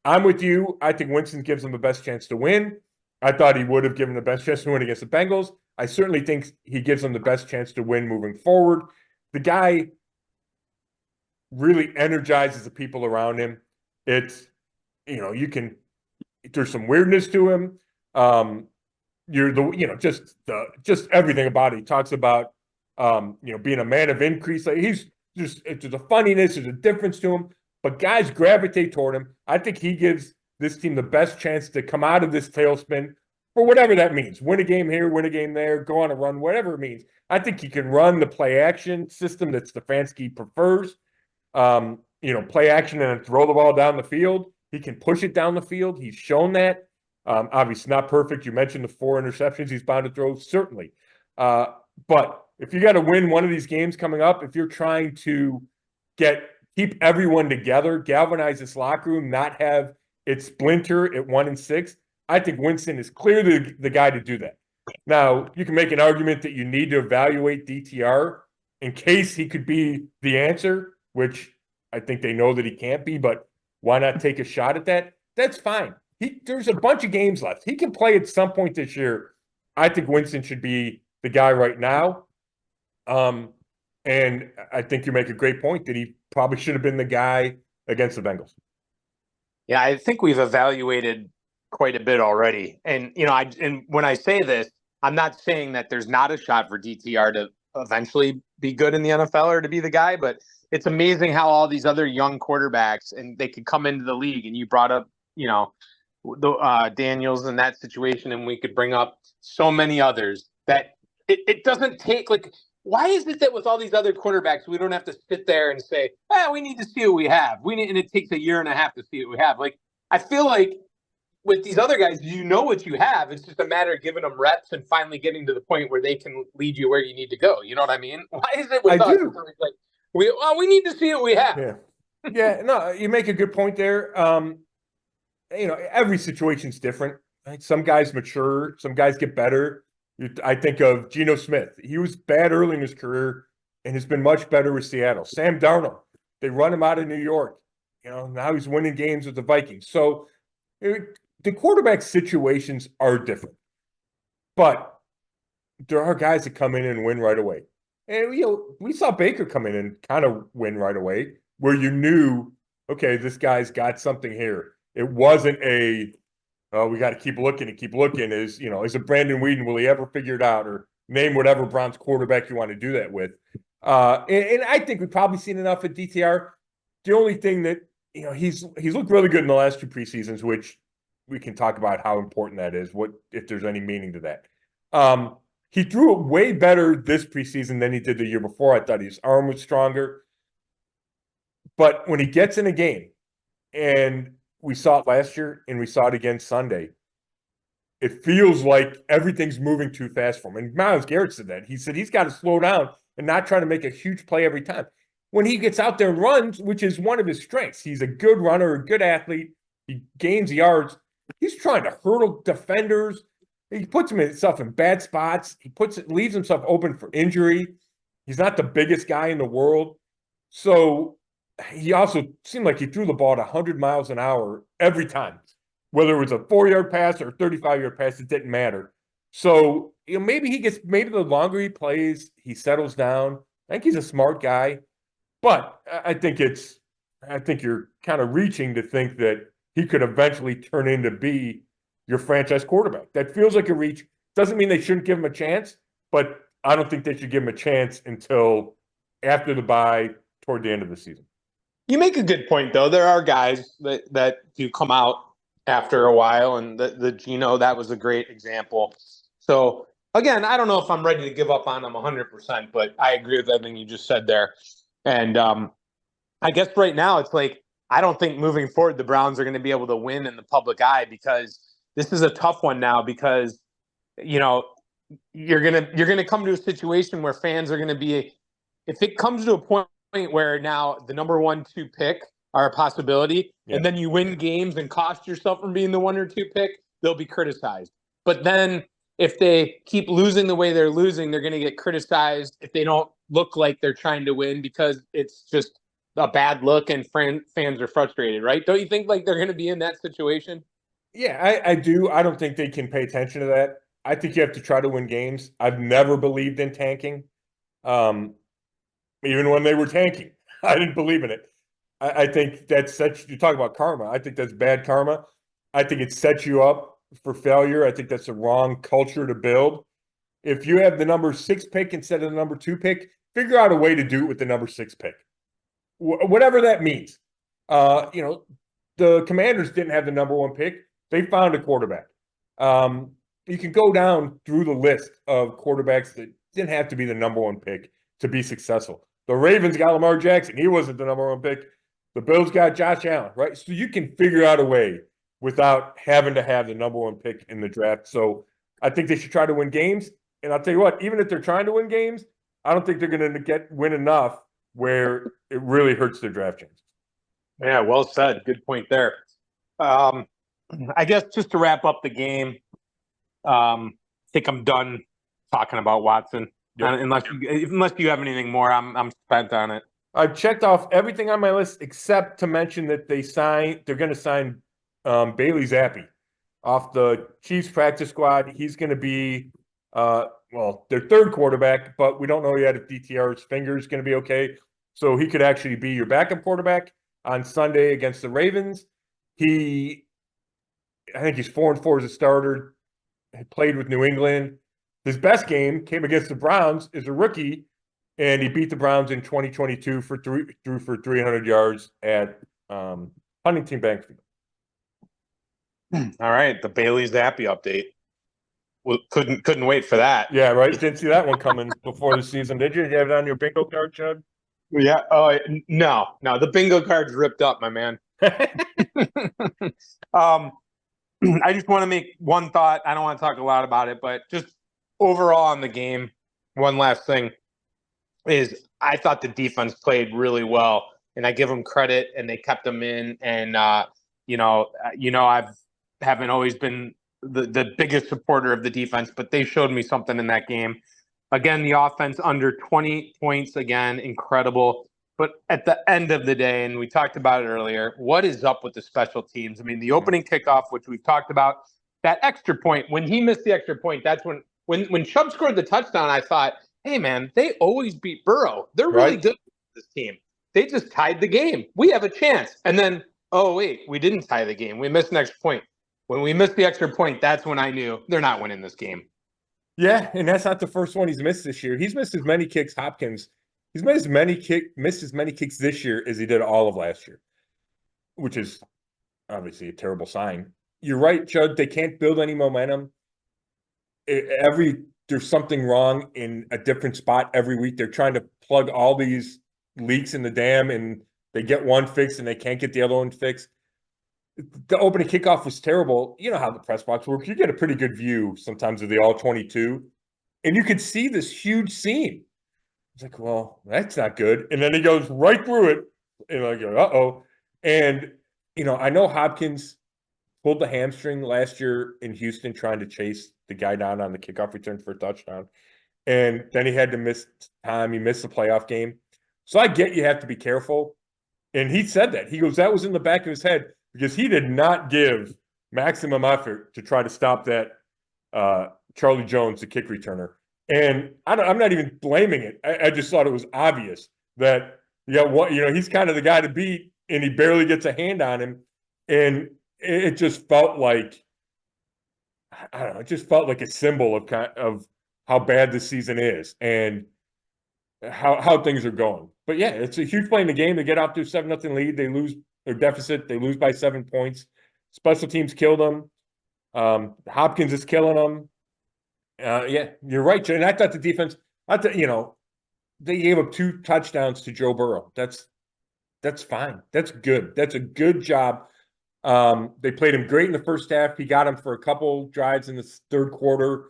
I'm with you. I think Winston gives them the best chance to win. I thought he would have given the best chance to win against the Bengals. I certainly think he gives them the best chance to win moving forward. The guy really energizes the people around him. It's, there's some weirdness to him. Just everything about it. He talks about, being a man of increase. Like there's a funniness, there's a difference to him, but guys gravitate toward him. I think he gives this team the best chance to come out of this tailspin for whatever that means. Win a game here, win a game there, go on a run, whatever it means. I think he can run the play action system that Stefanski prefers. Play action and throw the ball down the field. He can push it down the field. He's shown that. Obviously not perfect. You mentioned the 4 interceptions he's bound to throw, certainly. But if you got to win one of these games coming up, if you're trying to keep everyone together, galvanize this locker room, not have it splinter at 1-6, I think Winston is clearly the guy to do that. Now, you can make an argument that you need to evaluate DTR in case he could be the answer, which I think they know that he can't be, but why not take a shot at that? That's fine. There's a bunch of games left. He can play at some point this year. I think Winston should be the guy right now. And I think you make a great point that he probably should have been the guy against the Bengals. Yeah, I think we've evaluated quite a bit already. And, and when I say this, I'm not saying that there's not a shot for DTR to eventually be good in the NFL or to be the guy, but it's amazing how all these other young quarterbacks, and they could come into the league, and you brought up, Daniels in that situation, and we could bring up so many others that it doesn't take, why is it that with all these other quarterbacks, we don't have to sit there and say, we need to see what we have. And it takes a year and a half to see what we have. I feel like with these other guys, you know what you have. It's just a matter of giving them reps and finally getting to the point where they can lead you where you need to go. You know what I mean? Why is it with us? We need to see what we have. Yeah. Yeah, no, you make a good point there. Every situation's different. Right? Some guys mature, some guys get better. I think of Geno Smith. He was bad early in his career and has been much better with Seattle. Sam Darnold, they run him out of New York. Now he's winning games with the Vikings. So the quarterback situations are different. But there are guys that come in and win right away. And, we saw Baker come in and kind of win right away where you knew, okay, this guy's got something here. It wasn't we got to keep looking and keep looking. Is it Brandon Weeden? Will he ever figure it out? Or name whatever Browns quarterback you want to do that with. And I think we've probably seen enough at DTR. The only thing that, he's looked really good in the last 2 preseasons, which we can talk about how important that is, if there's any meaning to that. He threw it way better this preseason than he did the year before. I thought his arm was stronger. But when he gets in a game, and we saw it last year and we saw it again Sunday, it feels like everything's moving too fast for him. And Myles Garrett said that. He said he's got to slow down and not try to make a huge play every time. When he gets out there and runs, which is one of his strengths, he's a good runner, a good athlete, he gains yards. He's trying to hurdle defenders. He puts himself in bad spots. Leaves himself open for injury. He's not the biggest guy in the world. So he also seemed like he threw the ball at 100 miles an hour every time. Whether it was a 4-yard pass or a 35-yard pass, it didn't matter. So, maybe the longer he plays, he settles down. I think he's a smart guy. But I think you're kind of reaching to think that he could eventually turn into be your franchise quarterback. That feels like a reach. Doesn't mean they shouldn't give him a chance, but I don't think they should give him a chance until after the bye toward the end of the season. You make a good point, though. There are guys that do come out after a while, and the Geno, that was a great example. So again, I don't know if I'm ready to give up on them 100%, but I agree with everything you just said there. And I guess right now it's like, I don't think moving forward the Browns are going to be able to win in the public eye, because this is a tough one now, because you're gonna come to a situation where fans are going to be, if it comes to a point where now the number 1, 2 pick are a possibility, and then you win games and cost yourself from being the 1 or 2 pick, they'll be criticized. But then if they keep losing the way they're losing, they're going to get criticized if they don't look like they're trying to win, because it's just a bad look and fans are frustrated, right? Don't you think like they're going to be in that situation? Yeah, I do. I don't think they can pay attention to that. I think you have to try to win games. I've never believed in tanking. Even when they were tanking, I didn't believe in it. I think that's such, you talk about karma. I think that's bad karma. I think it sets you up for failure. I think that's the wrong culture to build. If you have the number 6 pick instead of the number 2 pick, figure out a way to do it with the number 6 pick. Whatever that means. The Commanders didn't have the number 1 pick. They found a quarterback. You can go down through the list of quarterbacks that didn't have to be the number 1 pick to be successful. The Ravens got Lamar Jackson. He wasn't the number 1 pick. The Bills got Josh Allen, right? So you can figure out a way without having to have the number 1 pick in the draft. So I think they should try to win games. And I'll tell you what, even if they're trying to win games, I don't think they're going to win enough where it really hurts their draft chances. Yeah, well said. Good point there. I guess just to wrap up the game, I think I'm done talking about Watson. Yep. Unless you have anything more, I'm spent on it. I've checked off everything on my list except to mention that they're going to sign Bailey Zappi off the Chiefs practice squad. He's going to be their 3rd quarterback, but we don't know yet if DTR's finger is going to be okay. So he could actually be your backup quarterback on Sunday against the Ravens. I think he's 4-4 as a starter. He played with New England. His best game came against the Browns as a rookie, and he beat the Browns in 2022 threw for 300 yards at Huntington Bank Field. All right, the Bailey Zappi update. Well, couldn't wait for that. Yeah, right. Didn't see that one coming before the season, did you? Did you have it on your bingo card, Chubb? Yeah. Oh, no. The bingo card's ripped up, my man. I just want to make one thought. I don't want to talk a lot about it, but just overall on the game, one last thing is I thought the defense played really well, and I give them credit, and they kept them in. And I haven't always been the biggest supporter of the defense, but they showed me something in that game. Again, the offense under 20 points, again, incredible. But at the end of the day, and we talked about it earlier, what is up with the special teams? I mean, the opening kickoff, which we've talked about, that extra point, when he missed the extra point, that's when Chubb scored the touchdown, I thought, hey, man, they always beat Burrow. They're really good with this team. They just tied the game. We have a chance. And then, oh, wait, we didn't tie the game. We missed an extra point. When we missed the extra point, that's when I knew they're not winning this game. Yeah, and that's not the first one he's missed this year. He's missed as many kicks, Hopkins. He's missed as many kicks this year as he did all of last year, which is obviously a terrible sign. You're right, Judd. They can't build any momentum. There's something wrong in a different spot every week. They're trying to plug all these leaks in the dam, and they get one fixed and they can't get the other one fixed. The opening kickoff was terrible. You know how the press box works. You get a pretty good view sometimes of the all 22, and you could see this huge seam. It's like, well, that's not good. And then he goes right through it, and I go, uh-oh. And, I know Hopkins pulled the hamstring last year in Houston trying to chase the guy down on the kickoff return for a touchdown. And then he had to miss time. He missed the playoff game. So I get you have to be careful. And he said that. He goes, that was in the back of his head because he did not give maximum effort to try to stop that Charlie Jones, the kick returner. And I'm not even blaming it. I just thought it was obvious that, he's kind of the guy to beat, and he barely gets a hand on him. And it just felt like, I don't know, it just felt like a symbol of how bad this season is and how things are going. But yeah, it's a huge play in the game. They get out to a 7-0 lead. They lose their deficit. They lose by 7 points. Special teams killed them. Hopkins is killing them. Yeah, you're right. And I thought the defense, they gave up 2 touchdowns to Joe Burrow. That's fine. That's good. That's a good job. They played him great in the first half. He got him for a couple drives in the third quarter.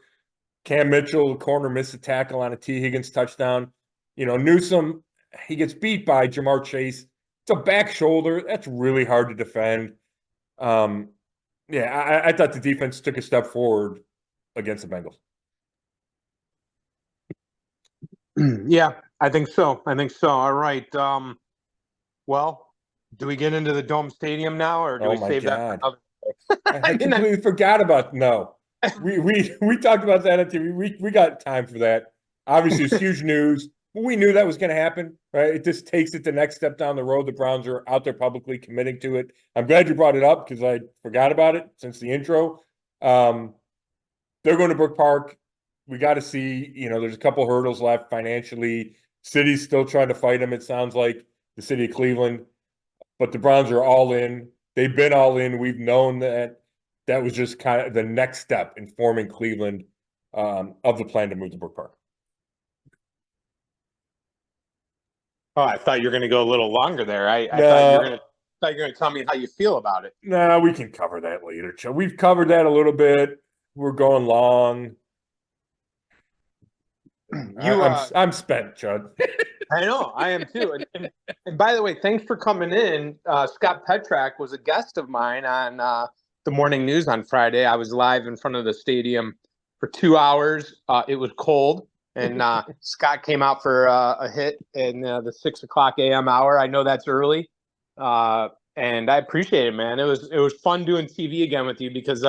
Cam Mitchell, the corner, missed a tackle on a T. Higgins touchdown. Newsome, he gets beat by Jamar Chase. It's a back shoulder. That's really hard to defend. I thought the defense took a step forward against the Bengals. Yeah, I think so. All right. Well, do we get into the Dome Stadium now, or do we save that for another? I completely forgot about no. We talked about that on TV. We got time for that. Obviously, it's huge news. We knew that was going to happen, right? It just takes it the next step down the road. The Browns are out there publicly committing to it. I'm glad you brought it up because I forgot about it since the intro. They're going to Brook Park. We got to see, there's a couple hurdles left financially. City's still trying to fight them, it sounds like, the city of Cleveland. But the Browns are all in. They've been all in. We've known that was just kind of the next step in forming Cleveland of the plan to move to Brook Park. Oh, I thought you were going to go a little longer there. I thought you were going to tell me how you feel about it. No, we can cover that later, Joe. We've covered that a little bit. We're going long. I'm spent, Chud. I know, I am too. And by the way, thanks for coming in. Scott Petrak was a guest of mine on the morning news on Friday. I was live in front of the stadium for 2 hours. It was cold, and Scott came out for a hit in the 6 o'clock a.m. hour. I know that's early, and I appreciate it, man. It was fun doing TV again with you because,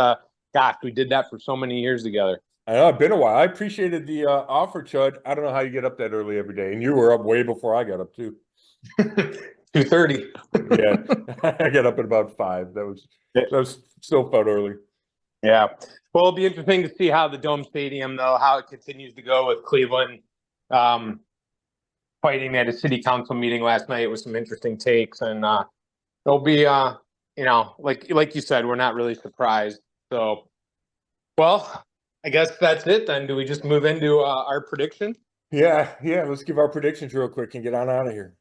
gosh, we did that for so many years together. I know, it's been a while. I appreciated the offer, Chud. I don't know how you get up that early every day. And you were up way before I got up, too. 2:30. Yeah, I got up at about 5. That was still felt early. Yeah. Well, it'll be interesting to see how the Dome Stadium, though, how it continues to go with Cleveland fighting at a city council meeting last night with some interesting takes. And it'll be, like you said, we're not really surprised. So, well, I guess that's it then. Do we just move into our prediction? Yeah. Let's give our predictions real quick and get on out of here.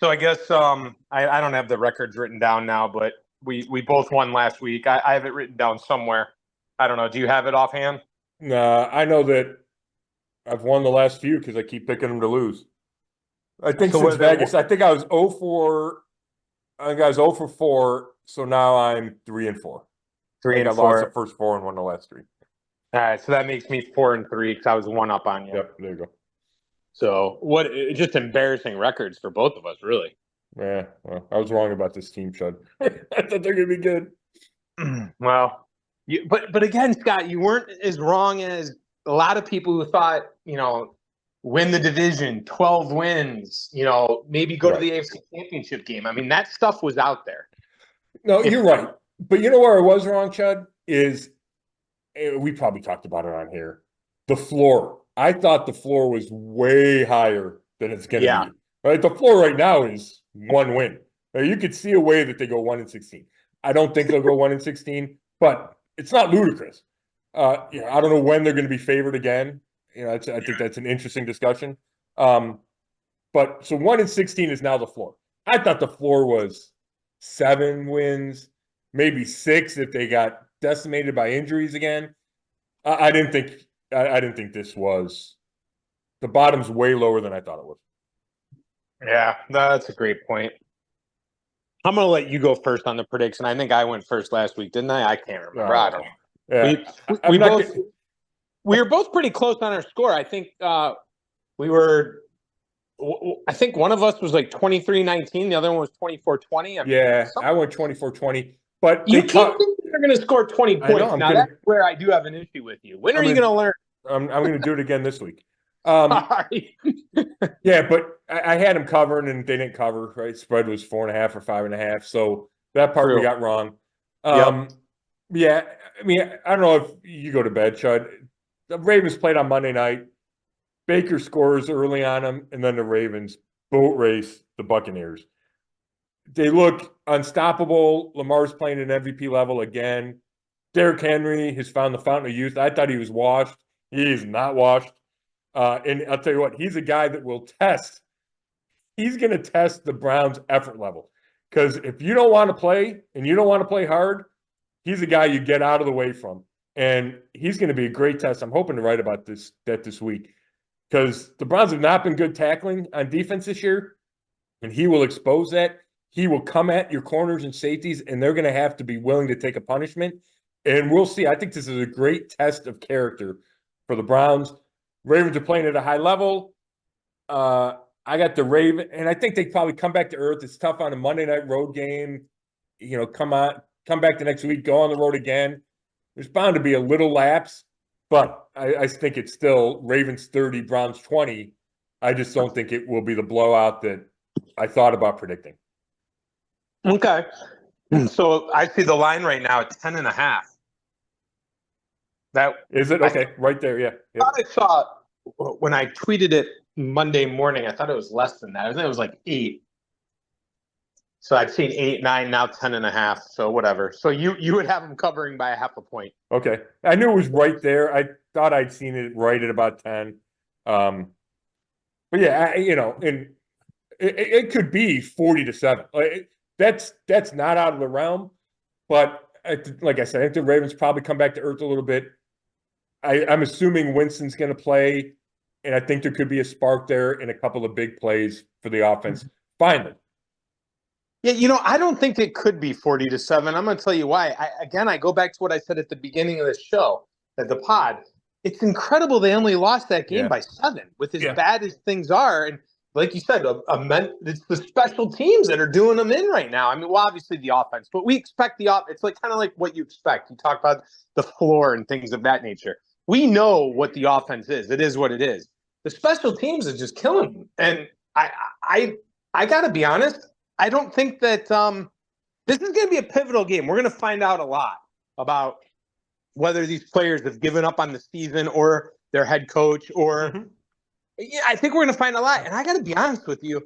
So I guess I don't have the records written down now, but we both won last week. I have it written down somewhere. I don't know. Do you have it offhand? Nah, I know that I've won the last few because I keep picking them to lose. I think since Vegas, I think I was 0-4. I think I was 0 for 4. So now I'm 3-4. 3-4. I lost the first 4 and won the last 3. All right, so that makes me 4-3 because I was 1 up on you. Yep, there you go. So just embarrassing records for both of us, really. Yeah, well, I was wrong about this team, Chud. I thought they're gonna be good. Well, but again, Scott, you weren't as wrong as a lot of people who thought, win the division, 12 wins, maybe go to the AFC Championship game. I mean, that stuff was out there. No, you're right. But you know where I was wrong, Chud, is we probably talked about it on here. The floor. I thought the floor was way higher than it's going to be. Right? The floor right now is 1 win. Now, you could see a way that they go 1-16. I don't think they'll go 1-16, but it's not ludicrous. I don't know when they're going to be favored again. I think that's an interesting discussion. But so 1-16 is now the floor. I thought the floor was 7 wins, maybe 6 if they got decimated by injuries again. I didn't think this was the bottom's way lower than I thought it was. Yeah, that's a great point. I'm going to let you go first on the prediction. I think I went first last week, didn't I? I can't remember. I don't know. Yeah. We were both pretty close on our score. I think I think one of us was like 23-19. The other one was 24-20. I went 24-20. But you can't think you're going to score 20 points. Now, that's where I do have an issue with you. When are you going to learn? I'm going to do it again this week. Yeah, but I had them covering and they didn't cover, right? Spread was 4.5 or 5.5. So that part we got wrong. Yeah, I mean, I don't know if you go to bed, Chud. The Ravens played on Monday night. Baker scores early on them, and then the Ravens boat race the Buccaneers. They look unstoppable. Lamar's playing at MVP level again. Derrick Henry has found the fountain of youth. I thought he was washed. He is not washed. And I'll tell you what, he's a guy that will test. He's going to test the Browns' effort level. Because if you don't want to play and you don't want to play hard, he's a guy you get out of the way from. And he's going to be a great test. I'm hoping to write about this week. Because the Browns have not been good tackling on defense this year. And he will expose that. He will come at your corners and safeties, and they're going to have to be willing to take a punishment. And we'll see. I think this is a great test of character for the Browns. Ravens are playing at a high level. I got the Raven, and I think they probably come back to earth. It's tough on a Monday night road game. Come back the next week, go on the road again. There's bound to be a little lapse, but I think it's still Ravens 30, Browns 20. I just don't think it will be the blowout that I thought about predicting. Okay. So I see the line right now at 10.5. That is it? Okay, right there. Yeah. I thought I saw when I tweeted it Monday morning, I thought it was less than that. I think it was like 8. So I've seen 8, 9, now 10.5. So whatever. So you would have them covering by 0.5 point. Okay. I knew it was right there. I thought I'd seen it right at about 10. But yeah, and it could be 40-7. That's not out of the realm. But like I said, I think the Ravens probably come back to earth a little bit. I'm assuming Winston's going to play, and I think there could be a spark there in a couple of big plays for the offense. Finally. Yeah, I don't think it could be 40-7. I'm going to tell you why. I go back to what I said at the beginning of the show, at the pod. It's incredible they only lost that game by 7, with as bad as things are. And like you said, it's the special teams that are doing them in right now. I mean, well, obviously the offense, but we expect the offense. It's like kind of like what you expect. You talk about the floor and things of that nature. We know what the offense is. It is what it is. The special teams are just killing them. And I got to be honest. I don't think that this is going to be a pivotal game. We're going to find out a lot about whether these players have given up on the season or their head coach or I think we're going to find a lot. And I got to be honest with you.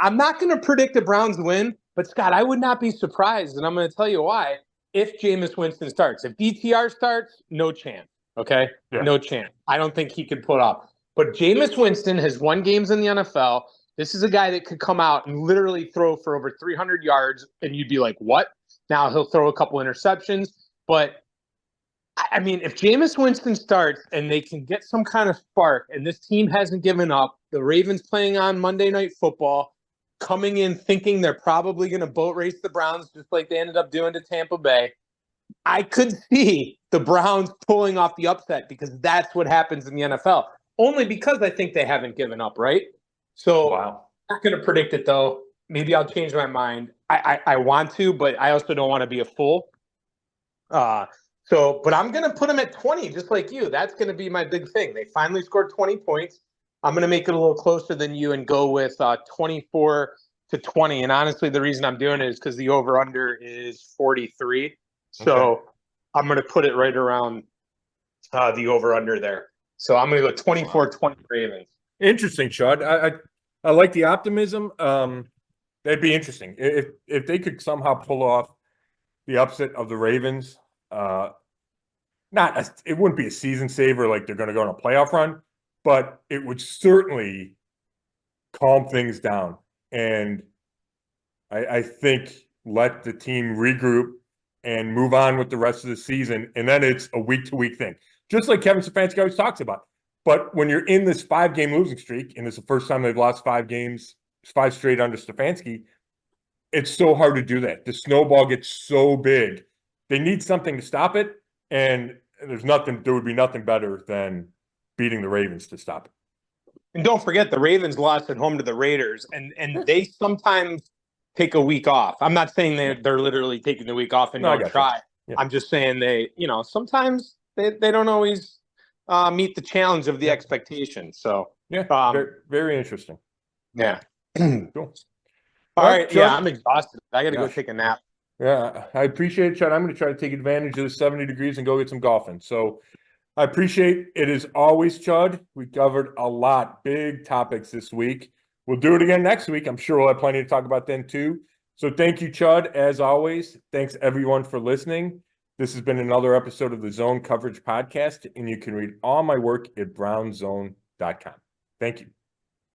I'm not going to predict the Browns win, but Scott, I would not be surprised. And I'm going to tell you why. If Jameis Winston starts, if DTR starts, no chance. Okay. Yeah. No chance. I don't think he could put up, but Jameis Winston has won games in the NFL. This is a guy that could come out and literally throw for over 300 yards, and you'd be like, what? Now he'll throw a couple interceptions. But, I mean, if Jameis Winston starts and they can get some kind of spark, and this team hasn't given up, the Ravens playing on Monday Night Football, coming in thinking they're probably going to boat race the Browns just like they ended up doing to Tampa Bay, I could see the Browns pulling off the upset because that's what happens in the NFL. Only because I think they haven't given up, right? So I'm not going to predict it, though. Maybe I'll change my mind. I want to, but I also don't want to be a fool. But I'm going to put them at 20, just like you. That's going to be my big thing. They finally scored 20 points. I'm going to make it a little closer than you and go with 24-20. And honestly, the reason I'm doing it is because the over-under is 43. So I'm going to put it right around the over-under there. So I'm going to go 24-20 Ravens. Interesting, Chud. I like the optimism. That'd be interesting if they could somehow pull off the upset of the Ravens. It wouldn't be a season saver like they're going to go on a playoff run, but it would certainly calm things down. And I think let the team regroup and move on with the rest of the season. And then it's a week-to-week thing, just like Kevin Stefanski always talks about. But when you're in this 5-game losing streak, and it's the first time they've lost 5 games, 5 straight under Stefanski, it's so hard to do that. The snowball gets so big. They need something to stop it, and there would be nothing better than beating the Ravens to stop it. And don't forget, the Ravens lost at home to the Raiders, and they sometimes take a week off. I'm not saying they're literally taking the week off and don't try. Yeah. I'm just saying sometimes they don't always meet the challenge of the expectation. So very, very interesting. Yeah. Cool. All right. Yeah, I'm exhausted. I got to go take a nap. Yeah, I appreciate it, Chad. I'm going to try to take advantage of the 70 degrees and go get some golfing. So I appreciate it as always, Chud. We covered a lot, big topics this week. We'll do it again next week. I'm sure we'll have plenty to talk about then too. So thank you, Chud, as always. Thanks everyone for listening. This has been another episode of the Zone Coverage Podcast, and you can read all my work at brownzone.com. Thank you.